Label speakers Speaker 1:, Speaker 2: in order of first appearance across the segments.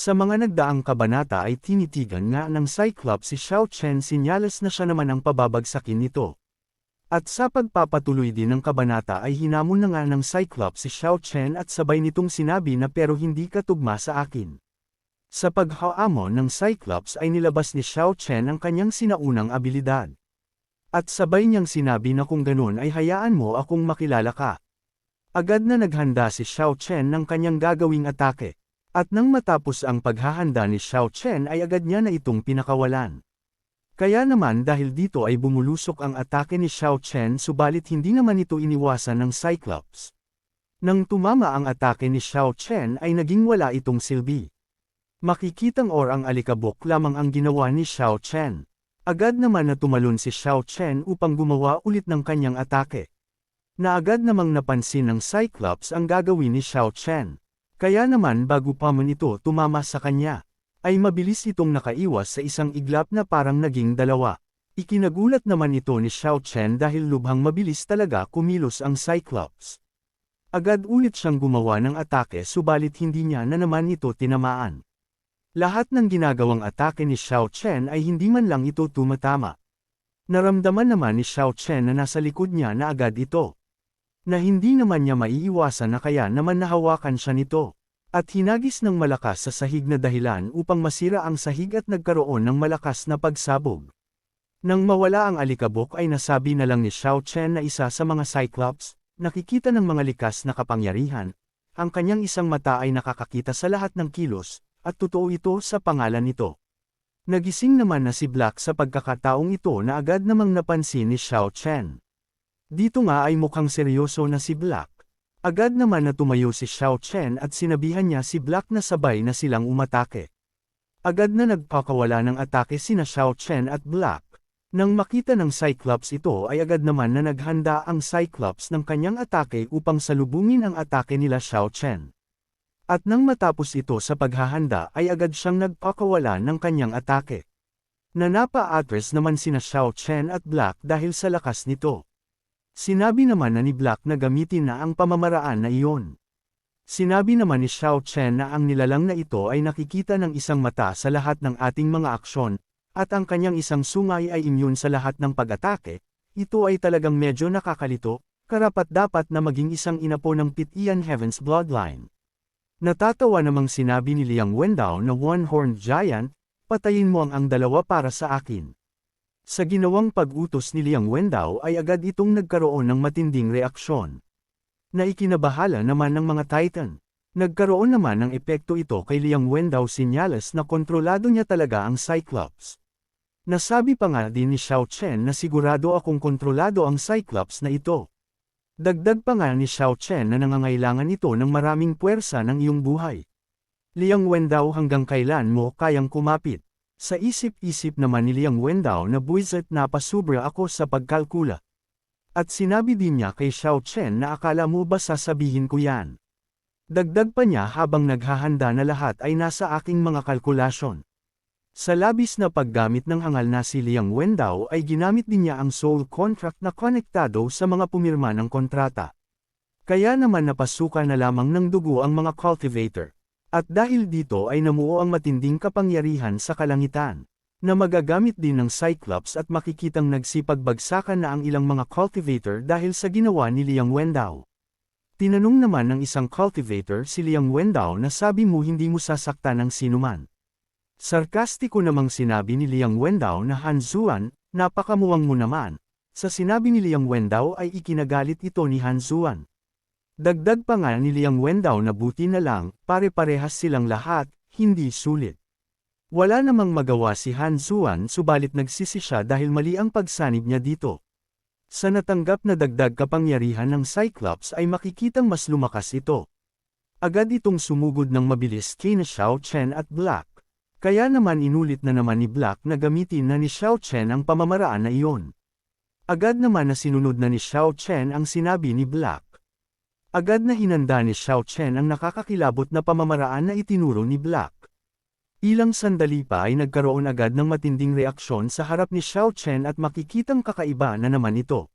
Speaker 1: Sa mga nagdaang kabanata ay tinitigan nga ng Cyclops si Xiao Chen, sinyalas na siya naman ang pababagsakin nito. At sa pagpapatuloy din ng kabanata ay hinamon na nga ng Cyclops si Xiao Chen at sabay nitong sinabi na pero hindi ka tugma sa akin. Sa paghaamon ng Cyclops ay nilabas ni Xiao Chen ang kanyang sinaunang abilidad. At sabay niyang sinabi na kung ganun ay hayaan mo akong makilala ka. Agad na naghanda si Xiao Chen ng kanyang gagawing atake. At nang matapos ang paghahanda ni Xiao Chen ay agad niya na itong pinakawalan. Kaya naman dahil dito ay bumulusok ang atake ni Xiao Chen, subalit hindi naman ito iniwasan ng Cyclops. Nang tumama ang atake ni Xiao Chen ay naging wala itong silbi. Makikitang ang alikabok lamang ang ginawa ni Xiao Chen. Agad naman na tumalon si Xiao Chen upang gumawa ulit ng kanyang atake. Na agad namang napansin ng Cyclops ang gagawin ni Xiao Chen. Kaya naman bago pa man ito tumama sa kanya, ay mabilis itong nakaiwas sa isang iglap na parang naging dalawa. Ikinagulat naman ito ni Xiao Chen dahil lubhang mabilis talaga kumilos ang Cyclops. Agad ulit siyang gumawa ng atake subalit hindi niya na naman ito tinamaan. Lahat ng ginagawang atake ni Xiao Chen ay hindi man lang ito tumatama. Naramdaman naman ni Xiao Chen na nasa likod niya na agad ito. Na hindi naman niya maiiwasan na kaya naman nahawakan siya nito. At hinagis ng malakas sa sahig na dahilan upang masira ang sahig at nagkaroon ng malakas na pagsabog. Nang mawala ang alikabok ay nasabi na lang ni Xiao Chen na isa sa mga Cyclops, nakikita ng mga likas na kapangyarihan, ang kanyang isang mata ay nakakakita sa lahat ng kilos, at totoo ito sa pangalan nito. Nagising naman na si Black sa pagkakataong ito na agad namang napansin ni Xiao Chen. Dito nga ay mukhang seryoso na si Black. Agad naman na tumayo si Xiao Chen at sinabihan niya si Black na sabay na silang umatake. Agad na nagpakawala ng atake sina Xiao Chen at Black. Nang makita ng Cyclops ito ay agad naman na naghanda ang Cyclops ng kanyang atake upang salubungin ang atake nila Xiao Chen. At nang matapos ito sa paghahanda ay agad siyang nagpakawala ng kanyang atake. Nanapa-atras naman sina Xiao Chen at Black dahil sa lakas nito. Sinabi naman na ni Black na gamitin na ang pamamaraan na iyon. Sinabi naman ni Xiao Chen na ang nilalang na ito ay nakikita ng isang mata sa lahat ng ating mga aksyon, at ang kanyang isang sungay ay immune sa lahat ng pag-atake. Ito ay talagang medyo nakakalito, karapat-dapat na maging isang inapo ng Pitian Heaven's Bloodline. Natatawa namang sinabi ni Liang Wendao na One-Horned Giant, patayin mo ang dalawa para sa akin. Sa ginawang pag-utos ni Liang Wendao ay agad itong nagkaroon ng matinding reaksyon. Na ikinabahala naman ng mga Titan. Nagkaroon naman ng epekto ito kay Liang Wendao, sinyalas na kontrolado niya talaga ang Cyclops. Nasabi pa nga din ni Xiao Chen na sigurado akong kontrolado ang Cyclops na ito. Dagdag pa nga ni Xiao Chen na nangangailangan ito ng maraming puwersa ng iyong buhay. Liang Wendao, hanggang kailan mo kayang kumapit? Sa isip-isip naman ni Liang Wendao na buwisit na pasubra ako sa pagkalkula. At sinabi din niya kay Xiao Chen na akala mo ba sasabihin ko yan? Dagdag pa niya habang naghahanda na lahat ay nasa aking mga kalkulasyon. Sa labis na paggamit ng hangal na si Liang Wendao ay ginamit din niya ang soul contract na konektado sa mga pumirma ng kontrata. Kaya naman napasukan na lamang ng dugo ang mga cultivator. At dahil dito ay namuo ang matinding kapangyarihan sa kalangitan, na magagamit din ng Cyclops at makikitang nagsipagbagsakan na ang ilang mga cultivator dahil sa ginawa ni Liang Wendao. Tinanong naman ng isang cultivator si Liang Wendao na sabi mo hindi mo sasaktan ng sinuman. Sarkastiko namang sinabi ni Liang Wendao na Han Zuan, napakamuwang mo naman. Sa sinabi ni Liang Wendao ay ikinagalit ito ni Han Zuan. Dagdag pa nga ni Liang Wendao na buti na lang, pare-parehas silang lahat, hindi sulit. Wala namang magawa si Han Zuan subalit nagsisi siya dahil mali ang pagsanib niya dito. Sa natanggap na dagdag kapangyarihan ng Cyclops ay makikitang mas lumakas ito. Agad itong sumugod ng mabilis kina Xiao Chen at Black. Kaya naman inulit na naman ni Black na gamitin na ni Xiao Chen ang pamamaraan na iyon. Agad naman na sinunod na ni Xiao Chen ang sinabi ni Black. Agad na hinanda ni Xiao Chen ang nakakakilabot na pamamaraan na itinuro ni Black. Ilang sandali pa ay nagkaroon agad ng matinding reaksyon sa harap ni Xiao Chen at makikitang kakaiba na naman ito.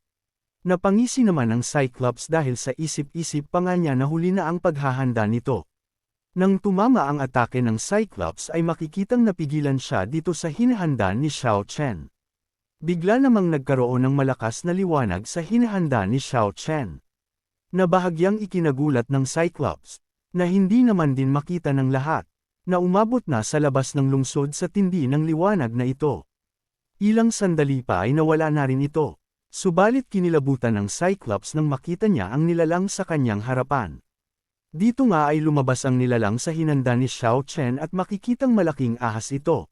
Speaker 1: Napangisi naman ang Cyclops dahil sa isip-isip pa nga niya na huli na ang paghahanda nito. Nang tumama ang atake ng Cyclops ay makikitang napigilan siya dito sa hinahanda ni Xiao Chen. Bigla namang nagkaroon ng malakas na liwanag sa hinahanda ni Xiao Chen, na bahagyang ikinagulat ng Cyclops, na hindi naman din makita ng lahat, na umabot na sa labas ng lungsod sa tindi ng liwanag na ito. Ilang sandali pa ay nawala na rin ito, subalit kinilabutan ng Cyclops nang makita niya ang nilalang sa kanyang harapan. Dito nga ay lumabas ang nilalang sa hinanda ni Xiao Chen at makikitang malaking ahas ito.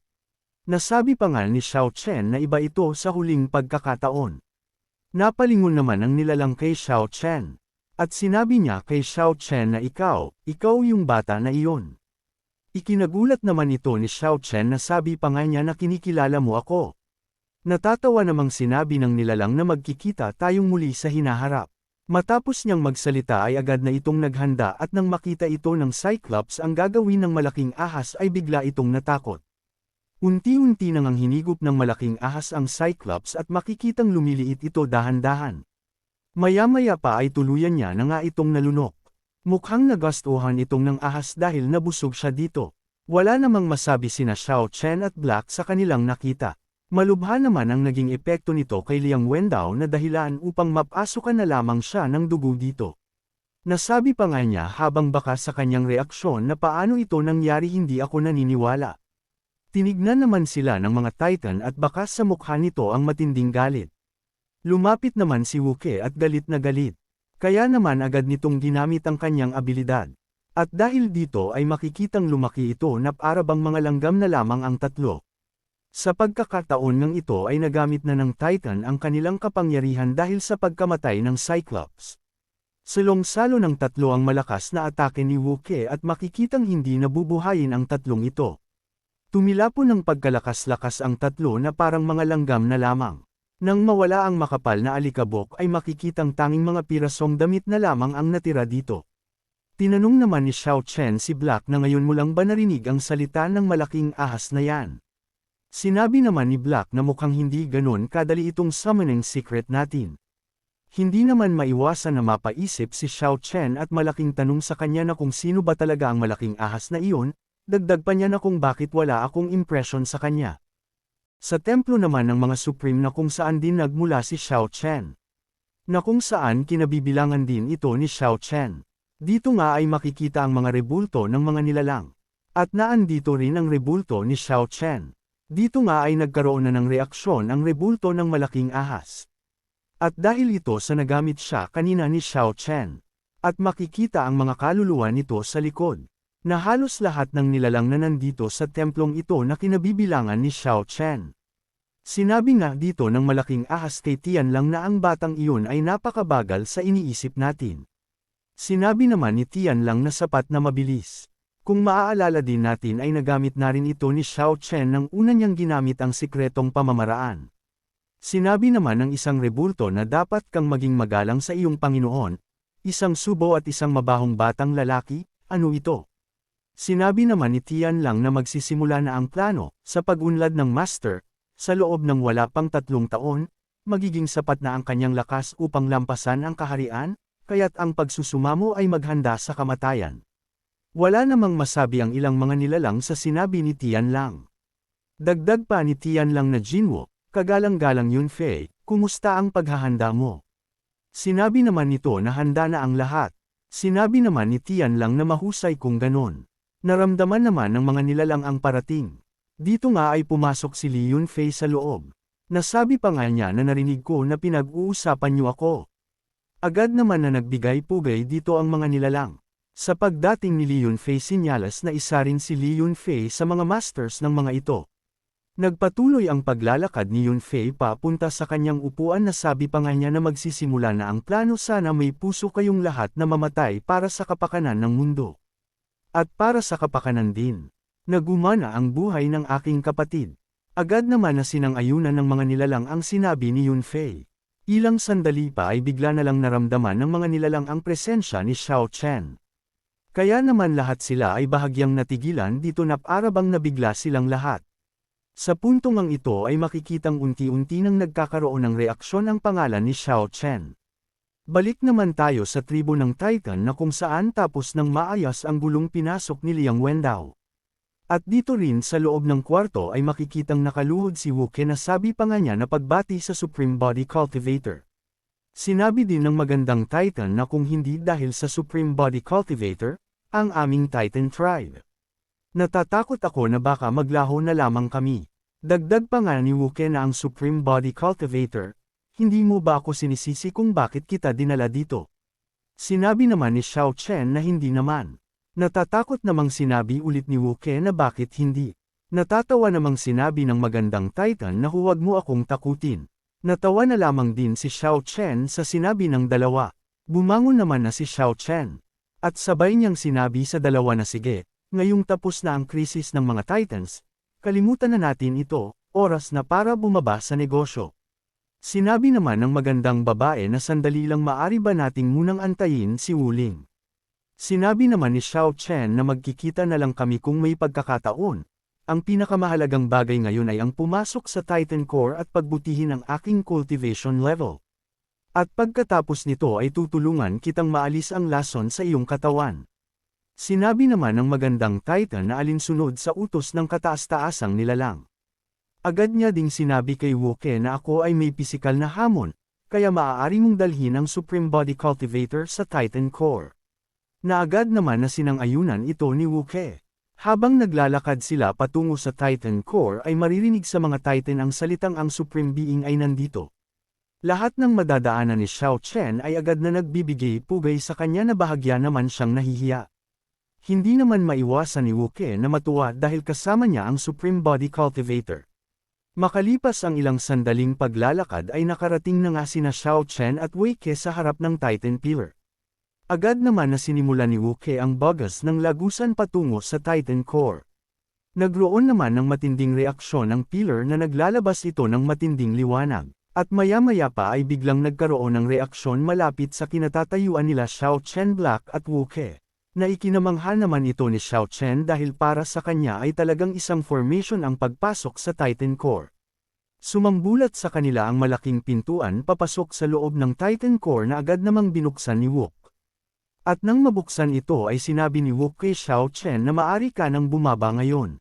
Speaker 1: Nasabi pa nga ni Xiao Chen na iba ito sa huling pagkakataon. Napalingon naman ang nilalang kay Xiao Chen. At sinabi niya kay Xiao Chen na ikaw yung bata na iyon. Ikinagulat naman ito ni Xiao Chen na sabi pa nga niya na kinikilala mo ako. Natatawa namang sinabi ng nilalang na magkikita tayong muli sa hinaharap. Matapos niyang magsalita ay agad na itong naghanda at nang makita ito ng Cyclops ang gagawin ng malaking ahas ay bigla itong natakot. Unti-unti nang ang hinigop ng malaking ahas ang Cyclops at makikitang lumiliit ito dahan-dahan. Maya-maya pa ay tuluyan niya na nga itong nalunok. Mukhang nagustuhan itong ng ahas dahil nabusog siya dito. Wala namang masabi sina Xiao Chen at Black sa kanilang nakita. Malubha naman ang naging epekto nito kay Liang Wendao na dahilan upang mapasukan na lamang siya ng dugo dito. Nasabi pa nga niya habang baka sa kanyang reaksyon na paano ito nangyari hindi ako naniniwala. Tinignan naman sila ng mga Titan at baka sa mukha nito ang matinding galit. Lumapit naman si Wuke at galit na galit. Kaya naman agad nitong ginamit ang kanyang abilidad. At dahil dito ay makikitang lumaki ito na parabang mga langgam na lamang ang tatlo. Sa pagkakataon ng ito ay nagamit na ng Titan ang kanilang kapangyarihan dahil sa pagkamatay ng Cyclops. Salong-salo ng tatlo ang malakas na atake ni Wuke at makikitang hindi nabubuhayin ang tatlong ito. Tumilapon ng pagkalakas-lakas ang tatlo na parang mga langgam na lamang. Nang mawala ang makapal na alikabok ay makikitang tanging mga pirasong damit na lamang ang natira dito. Tinanong naman ni Xiao Chen si Black na ngayon mo lang ba narinig ang salita ng malaking ahas na yan. Sinabi naman ni Black na mukhang hindi ganon kadali itong summoning secret natin. Hindi naman maiwasan na mapaisip si Xiao Chen at malaking tanong sa kanya na kung sino ba talaga ang malaking ahas na iyon. Dagdag pa niya na kung bakit wala akong impression sa kanya. Sa templo naman ng mga Supreme na kung saan din nagmula si Xiao Chen. Na kung saan kinabibilangan din ito ni Xiao Chen. Dito nga ay makikita ang mga rebulto ng mga nilalang. At naandito rin ang rebulto ni Xiao Chen. Dito nga ay nagkaroon na ng reaksyon ang rebulto ng malaking ahas. At dahil ito sa nagamit siya kanina ni Xiao Chen. At makikita ang mga kaluluwa nito sa likod. Na halos lahat ng nilalang na nandito sa templong ito na kinabibilangan ni Xiao Chen. Sinabi nga dito ng malaking ahas kay Tian Lang na ang batang iyon ay napakabagal sa iniisip natin. Sinabi naman ni Tian Lang na sapat na mabilis. Kung maaalala din natin ay nagamit na rin ito ni Xiao Chen nang una niyang ginamit ang sikretong pamamaraan. Sinabi naman ng isang rebulto na dapat kang maging magalang sa iyong Panginoon, isang subo at isang mabahong batang lalaki, ano ito? Sinabi naman ni Tian Lang na magsisimula na ang plano, sa pag-unlad ng Master, sa loob ng wala pang 3 taon, magiging sapat na ang kanyang lakas upang lampasan ang kaharian, kaya't ang pagsusumamo ay maghanda sa kamatayan. Wala namang masabi ang ilang mga nilalang sa sinabi ni Tian Lang. Dagdag pa ni Tian Lang na Jinwo, kagalang-galang Yunfei, kumusta ang paghahanda mo? Sinabi naman nito na handa na ang lahat. Sinabi naman ni Tian Lang na mahusay kung ganon. Naramdaman naman ng mga nilalang ang parating. Dito nga ay pumasok si Li Yunfei sa loob. Nasabi pa nga niya na narinig ko na pinag-uusapan niyo ako. Agad naman na nagbigay-pugay dito ang mga nilalang. Sa pagdating ni Li Yunfei sinyalas na isa rin si Li Yunfei sa mga masters ng mga ito. Nagpatuloy ang paglalakad ni Yunfei papunta sa kanyang upuan na sabi pa nga niya na magsisimula na ang plano sana may puso kayong lahat na mamatay para sa kapakanan ng mundo. At para sa kapakanan din. Nagumana ang buhay ng aking kapatid. Agad naman na sinang-ayunan ng mga nilalang ang sinabi ni Yunfei. Ilang sandali pa ay bigla na lang naramdaman ng mga nilalang ang presensya ni Xiao Chen. Kaya naman lahat sila ay bahagyang natigilan dito na parabang nabigla silang lahat. Sa puntong ang ito ay makikitang unti-unti nang nagkakaroon ng reaksyon ang pangalan ni Xiao Chen. Balik naman tayo sa tribo ng Titan na kung saan tapos ng maayos ang gulong pinasok ni Liang Wendao. At dito rin sa loob ng kwarto ay makikitang nakaluhod si Wuke na sabi pa nga niya na pagbati sa Supreme Body Cultivator. Sinabi din ng magandang Titan na kung hindi dahil sa Supreme Body Cultivator, ang aming Titan Tribe. Natatakot ako na baka maglaho na lamang kami. Dagdag pa nga ni Wuke na ang Supreme Body Cultivator, hindi mo ba ako sinisisi kung bakit kita dinala dito? Sinabi naman ni Xiao Chen na hindi naman. Natatakot namang sinabi ulit ni Wuke na bakit hindi. Natatawa namang sinabi ng magandang Titan na huwag mo akong takutin. Natawa na lamang din si Xiao Chen sa sinabi ng dalawa. Bumangon naman na si Xiao Chen. At sabay niyang sinabi sa dalawa na sige, ngayong tapos na ang krisis ng mga Titans, kalimutan na natin ito, oras na para bumaba sa negosyo. Sinabi naman ng magandang babae na sandali lang maari ba nating munang antayin si Wuling. Sinabi naman ni Xiao Chen na magkikita na lang kami kung may pagkakataon. Ang pinakamahalagang bagay ngayon ay ang pumasok sa Titan Core at pagbutihin ang aking cultivation level. At pagkatapos nito ay tutulungan kitang maalis ang lason sa iyong katawan. Sinabi naman ng magandang Titan na alinsunod sa utos ng kataas-taasang nilalang. Agad niya ding sinabi kay Wuke na ako ay may pisikal na hamon, kaya maaari mong dalhin ang Supreme Body Cultivator sa Titan Core. Naagad naman na sinang-ayunan ito ni Wuke. Habang naglalakad sila patungo sa Titan Core ay maririnig sa mga Titan ang salitang ang Supreme Being ay nandito. Lahat ng madadaanan ni Xiao Chen ay agad na nagbibigay pugay sa kanya na bahagya naman siyang nahihiya. Hindi naman maiwasan ni Wuke na matuwa dahil kasama niya ang Supreme Body Cultivator. Makalipas ang ilang sandaling paglalakad ay nakarating na nga sina Xiao Chen at Wei Ke sa harap ng Titan Pillar. Agad naman na sinimula ni Wuke ang bagas ng lagusan patungo sa Titan Core. Nagroon naman ng matinding reaksyon ang pillar na naglalabas ito ng matinding liwanag. At maya-maya pa ay biglang nagkaroon ng reaksyon malapit sa kinatatayuan nila Xiao Chen Black at Wuke. Na ikinamangha naman ito ni Xiao Chen dahil para sa kanya ay talagang isang formation ang pagpasok sa Titan Core. Sumambulat sa kanila ang malaking pintuan papasok sa loob ng Titan Core na agad namang binuksan ni Wuk. At nang mabuksan ito ay sinabi ni Wuk kay Xiao Chen na maari ka nang bumaba ngayon.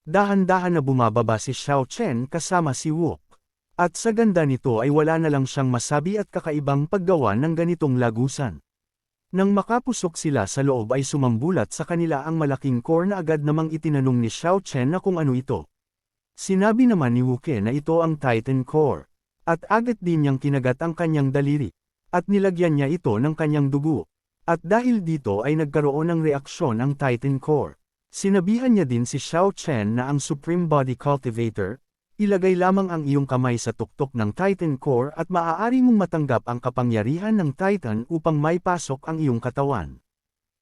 Speaker 1: Dahan-dahan na bumababa si Xiao Chen kasama si Wuk. At sa ganda nito ay wala na lang siyang masabi at kakaibang paggawa ng ganitong lagusan. Nang makapusok sila sa loob ay sumambulat sa kanila ang malaking core na agad namang itinanong ni Xiao Chen na kung ano ito. Sinabi naman ni Wuke na ito ang Titan Core. At agad din niyang kinagat ang kanyang daliri. At nilagyan niya ito ng kanyang dugo. At dahil dito ay nagkaroon ng reaksyon ang Titan Core. Sinabihan niya din si Xiao Chen na ang Supreme Body Cultivator, ilagay lamang ang iyong kamay sa tuktok ng Titan Core at maaari mong matanggap ang kapangyarihan ng Titan upang maipasok ang iyong katawan.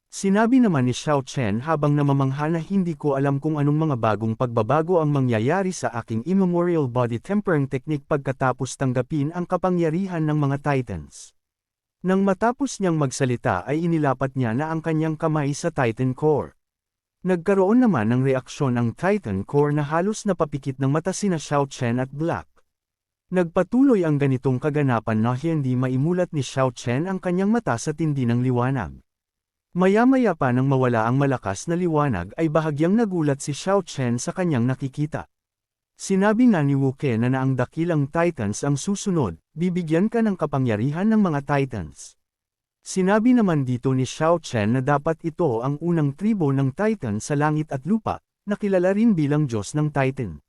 Speaker 1: Sinabi naman ni Xiao Chen habang namamangha na hindi ko alam kung anong mga bagong pagbabago ang mangyayari sa aking immemorial body tempering technique pagkatapos tanggapin ang kapangyarihan ng mga Titans. Nang matapos niyang magsalita ay inilapat niya na ang kanyang kamay sa Titan Core. Nagkaroon naman ng reaksyon ang Titan Core na halos napapikit ng mata sina Xiao Chen at Black. Nagpatuloy ang ganitong kaganapan na hindi maimulat ni Xiao Chen ang kanyang mata sa tindi ng liwanag. Maya-maya pa nang mawala ang malakas na liwanag ay bahagyang nagulat si Xiao Chen sa kanyang nakikita. Sinabi nga ni Wuke na ang dakilang Titans ang susunod, bibigyan ka ng kapangyarihan ng mga Titans. Sinabi naman dito ni Xiao Chen na dapat ito ang unang tribo ng Titan sa langit at lupa, na kilala rin bilang Diyos ng Titan.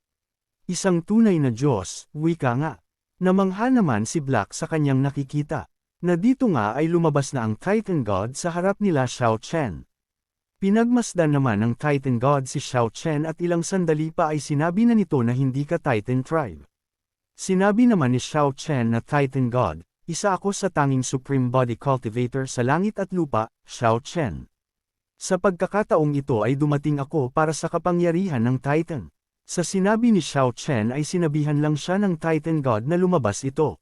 Speaker 1: Isang tunay na Diyos, wika nga. Namangha naman si Black sa kanyang nakikita, na dito nga ay lumabas na ang Titan God sa harap nila Xiao Chen. Pinagmasdan naman ng Titan God si Xiao Chen at ilang sandali pa ay sinabi na nito na hindi ka Titan Tribe. Sinabi naman ni Xiao Chen na Titan God, isa ako sa tanging Supreme Body Cultivator sa langit at lupa, Xiao Chen. Sa pagkakataong ito ay dumating ako para sa kapangyarihan ng Titan. Sa sinabi ni Xiao Chen ay sinabihan lang siya ng Titan God na lumabas ito.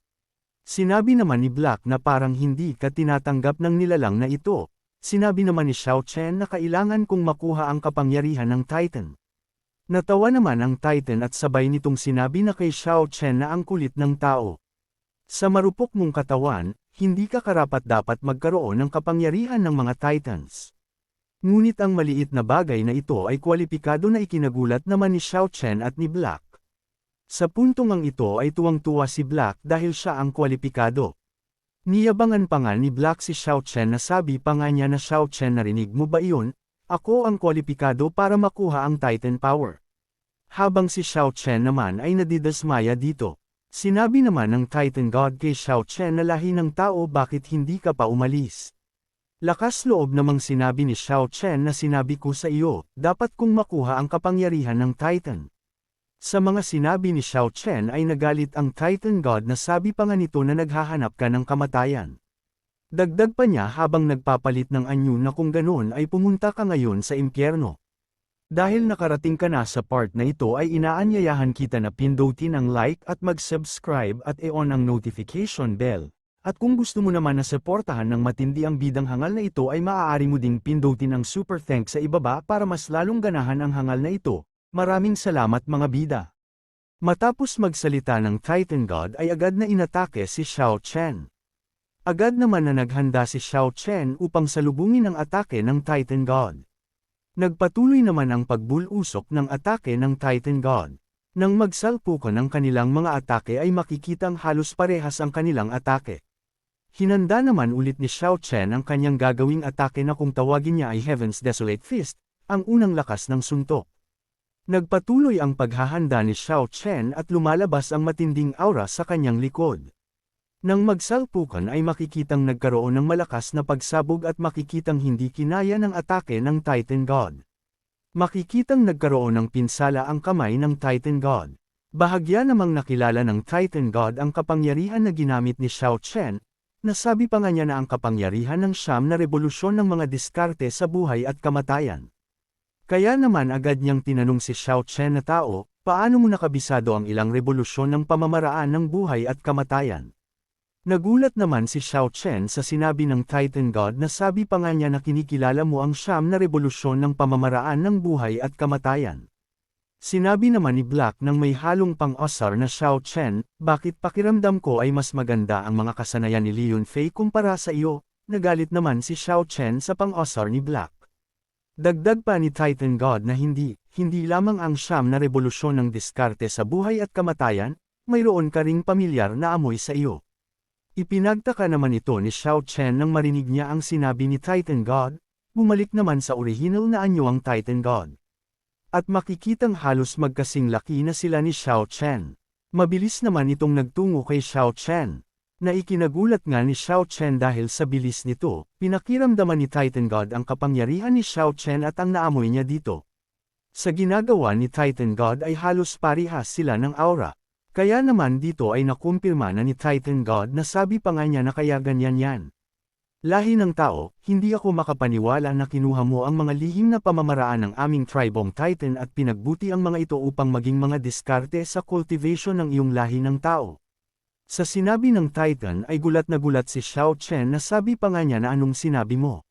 Speaker 1: Sinabi naman ni Black na parang hindi ka tinatanggap ng nilalang na ito. Sinabi naman ni Xiao Chen na kailangan kong makuha ang kapangyarihan ng Titan. Natawa naman ang Titan at sabay nitong sinabi na kay Xiao Chen na ang kulit ng tao. Sa marupok mong katawan, hindi ka karapat-dapat magkaroon ng kapangyarihan ng mga Titans. Ngunit ang maliit na bagay na ito ay kwalipikado na ikinagulat naman ni Xiao Chen at ni Black. Sa puntong ang ito ay tuwang-tuwa si Black dahil siya ang kwalipikado. Niyabangan pa nga ni Black si Xiao Chen na sabi pa nga niya na Xiao Chen, narinig mo ba iyon? Ako ang kwalipikado para makuha ang Titan Power. Habang si Xiao Chen naman ay nadidasmaya dito. Sinabi naman ng Titan God kay Xiao Chen na lahi ng tao, bakit hindi ka pa umalis? Lakas loob namang sinabi ni Xiao Chen na sinabi ko sa iyo, dapat kong makuha ang kapangyarihan ng Titan. Sa mga sinabi ni Xiao Chen ay nagalit ang Titan God na sabi pa nga nito na naghahanap ka ng kamatayan. Dagdag pa niya habang nagpapalit ng anyo na kung ganoon ay pumunta ka ngayon sa impyerno. Dahil nakarating ka na sa part na ito ay inaanyayahan kita na pindutin ang like at mag-subscribe at i-on ang notification bell. At kung gusto mo naman na suportahan ng matindi ang bidang hangal na ito ay maaari mo ding pindutin ang super thanks sa ibaba para mas lalong ganahan ang hangal na ito. Maraming salamat mga bida. Matapos magsalita ng Titan God ay agad na inatake si Xiao Chen. Agad naman na naghanda si Xiao Chen upang salubungin ang atake ng Titan God. Nagpatuloy naman ang pagbulusok ng atake ng Titan God. Nang magsalpukan ang kanilang mga atake ay makikitang halos parehas ang kanilang atake. Hinanda naman ulit ni Xiao Chen ang kanyang gagawing atake na kung tawagin niya ay Heaven's Desolate Fist, ang unang lakas ng suntok. Nagpatuloy ang paghahanda ni Xiao Chen at lumalabas ang matinding aura sa kanyang likod. Nang magsalpukan ay makikitang nagkaroon ng malakas na pagsabog at makikitang hindi kinaya ng atake ng Titan God. Makikitang nagkaroon ng pinsala ang kamay ng Titan God. Bahagya namang nakilala ng Titan God ang kapangyarihan na ginamit ni Xiao Chen, nasabi pa nga niya na ang kapangyarihan ng siyam na revolusyon ng mga diskarte sa buhay at kamatayan. Kaya naman agad niyang tinanong si Xiao Chen na tao, paano mo nakabisado ang ilang revolusyon ng pamamaraan ng buhay at kamatayan? Nagulat naman si Xiao Chen sa sinabi ng Titan God na sabi pa nga niya na kinikilala mo ang siyam na revolusyon ng pamamaraan ng buhay at kamatayan. Sinabi naman ni Black nang may halong pang-asar na Xiao Chen, bakit pakiramdam ko ay mas maganda ang mga kasanayan ni Leon Fei kumpara sa iyo? Nagalit naman si Xiao Chen sa pang-asar ni Black. Dagdag pa ni Titan God na hindi lamang ang siyam na revolusyon ng diskarte sa buhay at kamatayan, mayroon ka ring pamilyar na amoy sa iyo. Ipinagtaka naman ito ni Xiao Chen nang marinig niya ang sinabi ni Titan God, bumalik naman sa original na anyo ang Titan God. At makikitang halos magkasing laki na sila ni Xiao Chen. Mabilis naman itong nagtungo kay Xiao Chen. Na ikinagulat nga ni Xiao Chen dahil sa bilis nito, pinakiramdaman ni Titan God ang kapangyarihan ni Xiao Chen at ang naamoy niya dito. Sa ginagawa ni Titan God ay halos parehas sila ng aura. Kaya naman dito ay nakumpirma na ni Titan God na sabi pa nga niya na kaya ganyan yan. Lahi ng tao, hindi ako makapaniwala na kinuha mo ang mga lihim na pamamaraan ng aming tribong Titan at pinagbuti ang mga ito upang maging mga diskarte sa cultivation ng iyong lahi ng tao. Sa sinabi ng Titan ay gulat na gulat si Xiao Chen na sabi pa nga niya na anong sinabi mo.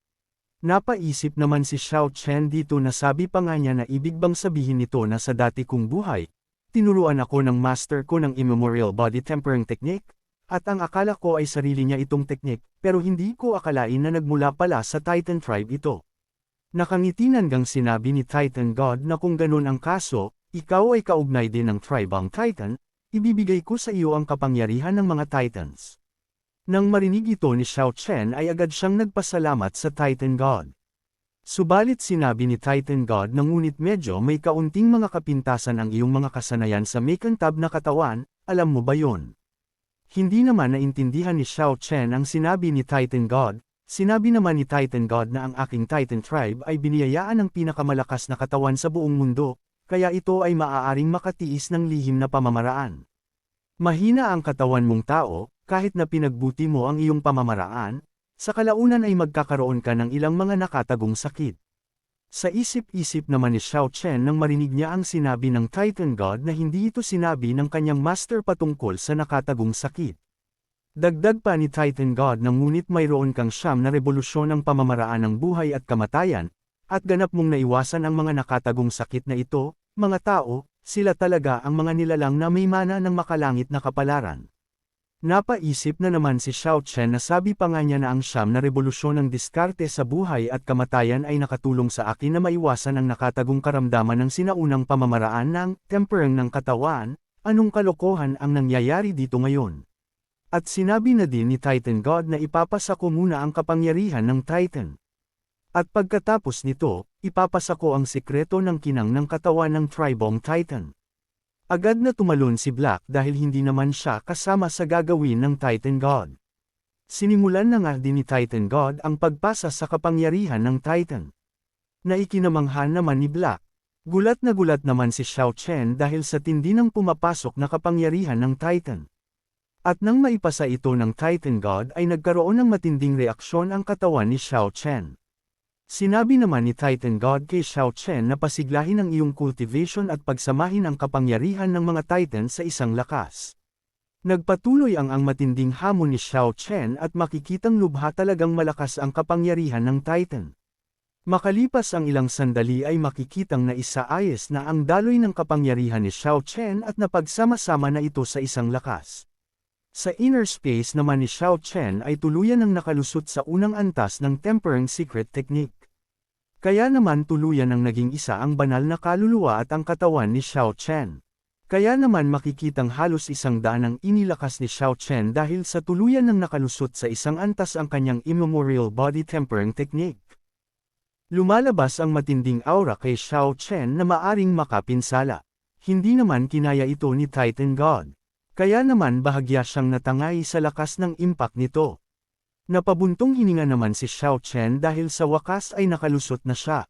Speaker 1: Napaisip naman si Xiao Chen dito na sabi pa nga niya na ibig bang sabihin nito na sa dati kong buhay, tinuruan ako ng master ko ng immemorial body tempering technique, at ang akala ko ay sarili niya itong technique, pero hindi ko akalain na nagmula pala sa Titan tribe ito. Nakangitinan gang sinabi ni Titan God na kung ganun ang kaso, ikaw ay kaugnay din ng tribang Titan, ibibigay ko sa iyo ang kapangyarihan ng mga Titans. Nang marinig ito ni Xiao Chen ay agad siyang nagpasalamat sa Titan God. Subalit sinabi ni Titan God na ngunit medyo may kaunting mga kapintasan ang iyong mga kasanayan sa makantab na katawan, alam mo ba yon? Hindi naman naintindihan ni Xiao Chen ang sinabi ni Titan God, sinabi naman ni Titan God na ang aking Titan tribe ay biniyayaan ng pinakamalakas na katawan sa buong mundo, kaya ito ay maaaring makatiis ng lihim na pamamaraan. Mahina ang katawan mong tao, kahit na pinagbuti mo ang iyong pamamaraan, sa kalaunan ay magkakaroon ka ng ilang mga nakatagong sakit. Sa isip-isip naman ni Xiao Chen nang marinig niya ang sinabi ng Titan God na hindi ito sinabi ng kanyang master patungkol sa nakatagong sakit. Dagdag pa ni Titan God na ngunit mayroon kang siyam na revolusyon ng pamamaraan ng buhay at kamatayan, at ganap mong naiwasan ang mga nakatagong sakit na ito, mga tao, sila talaga ang mga nilalang na may mana ng makalangit na kapalaran. Napaisip na naman si Xiao Chen na sabi pa nga niya na ang siyam na revolusyon ng diskarte sa buhay at kamatayan ay nakatulong sa akin na maiwasan ang nakatagong karamdaman ng sinaunang pamamaraan ng tempering ng katawan. Anong kalokohan ang nangyayari dito ngayon? At sinabi na din ni Titan God na ipapasa ko muna ang kapangyarihan ng Titan. At pagkatapos nito, ipapasa ko ang sikreto ng kinang ng katawan ng Tribong Titan. Agad na tumalon si Black dahil hindi naman siya kasama sa gagawin ng Titan God. Sinimulan na nga din ni Titan God ang pagpasa sa kapangyarihan ng Titan. Naikinamanghan naman ni Black. Gulat naman si Xiao Chen dahil sa tindi ng pumapasok na kapangyarihan ng Titan. At nang maipasa ito ng Titan God ay nagkaroon ng matinding reaksyon ang katawan ni Xiao Chen. Sinabi naman ni Titan God kay Xiao Chen na pasiglahin ang iyong cultivation at pagsamahin ang kapangyarihan ng mga Titan sa isang lakas. Nagpatuloy ang matinding hamon ni Xiao Chen at makikitang lubha talagang malakas ang kapangyarihan ng Titan. Makalipas ang ilang sandali ay makikitang naisaayos na ang daloy ng kapangyarihan ni Xiao Chen at napagsama-sama na ito sa isang lakas. Sa inner space naman ni Xiao Chen ay tuluyan ng nakalusot sa unang antas ng Tempering Secret Technique. Kaya naman tuluyan ng naging isa ang banal na kaluluwa at ang katawan ni Xiao Chen. Kaya naman makikitang halos 100 ang inilakas ni Xiao Chen dahil sa tuluyan ng nakalusot sa isang antas ang kanyang immemorial body tempering technique. Lumalabas ang matinding aura kay Xiao Chen na maaring makapinsala. Hindi naman kinaya ito ni Titan God. Kaya naman bahagya siyang natangay sa lakas ng impact nito. Napabuntong hininga naman si Xiao Chen dahil sa wakas ay nakalusot na siya.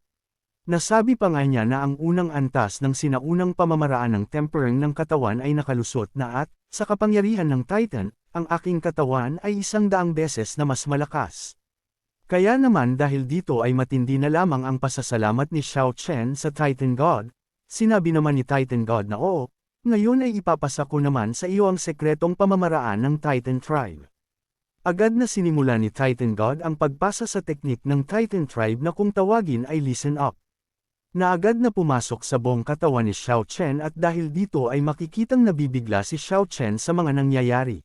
Speaker 1: Nasabi pa nga niya na ang unang antas ng sinaunang pamamaraan ng tempering ng katawan ay nakalusot na at, sa kapangyarihan ng Titan, ang aking katawan ay 100 beses na mas malakas. Kaya naman dahil dito ay matindi na lamang ang pasasalamat ni Xiao Chen sa Titan God, sinabi naman ni Titan God na oo, ngayon ay ipapasa ko naman sa iyo ang sekretong pamamaraan ng Titan Tribe. Agad na sinimula ni Titan God ang pagpasa sa teknik ng Titan Tribe na kung tawagin ay listen up. Na agad na pumasok sa buong katawan ni Xiao Chen at dahil dito ay makikitang nabibigla si Xiao Chen sa mga nangyayari.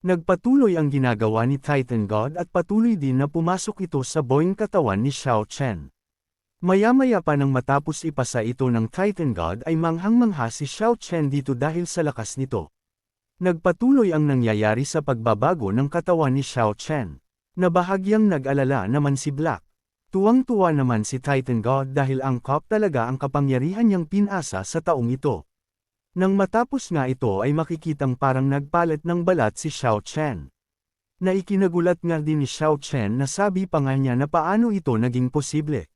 Speaker 1: Nagpatuloy ang ginagawa ni Titan God at patuloy din na pumasok ito sa buong katawan ni Xiao Chen. Maya-maya pa nang matapos ipasa ito ng Titan God ay manghang-mangha si Xiao Chen dito dahil sa lakas nito. Nagpatuloy ang nangyayari sa pagbabago ng katawan ni Xiao Chen. Nabahagyang nag-alala naman si Black. Tuwang-tuwa naman si Titan God dahil angkop talaga ang kapangyarihan niyang pinasa sa taong ito. Nang matapos nga ito ay makikitang parang nagpalit ng balat si Xiao Chen. Naikinagulat nga din ni Xiao Chen na sabi pa nga niya na paano ito naging posible.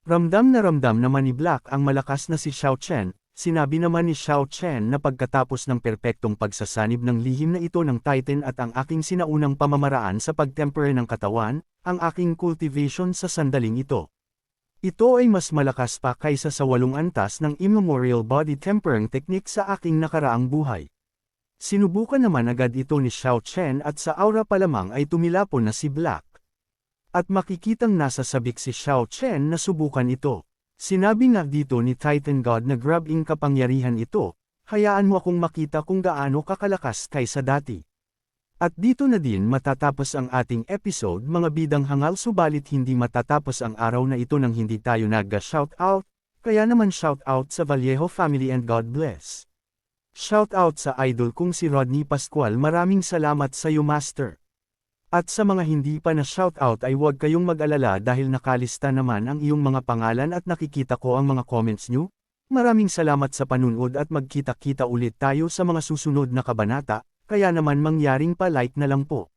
Speaker 1: Ramdam naman ni Black ang malakas na si Xiao Chen. Sinabi naman ni Xiao Chen na pagkatapos ng perpektong pagsasanib ng lihim na ito ng Titan at ang aking sinaunang pamamaraan sa pagtempere ng katawan, ang aking cultivation sa sandaling ito. Ito ay mas malakas pa kaysa sa 8 antas ng immemorial body tempering technique sa aking nakaraang buhay. Sinubukan naman agad ito ni Xiao Chen at sa aura pa lamang ay tumilapon na si Black. At makikitang nasa sabik si Xiao Chen na subukan ito. Sinabi nga dito ni Titan God na grabing kapangyarihan ito, hayaan mo akong makita kung gaano kakalakas kaysa dati. At dito na din matatapos ang ating episode mga bidang hangal subalit hindi matatapos ang araw na ito nang hindi tayo nag-shoutout, kaya naman shoutout sa Vallejo family and God bless. Shoutout sa idol kong si Rodney Pascual, maraming salamat sa iyo master. At sa mga hindi pa na shoutout ay huwag kayong mag-alala dahil nakalista naman ang iyong mga pangalan at nakikita ko ang mga comments nyo. Maraming salamat sa panunod at magkita-kita ulit tayo sa mga susunod na kabanata, kaya naman mangyaring pa-like na lang po.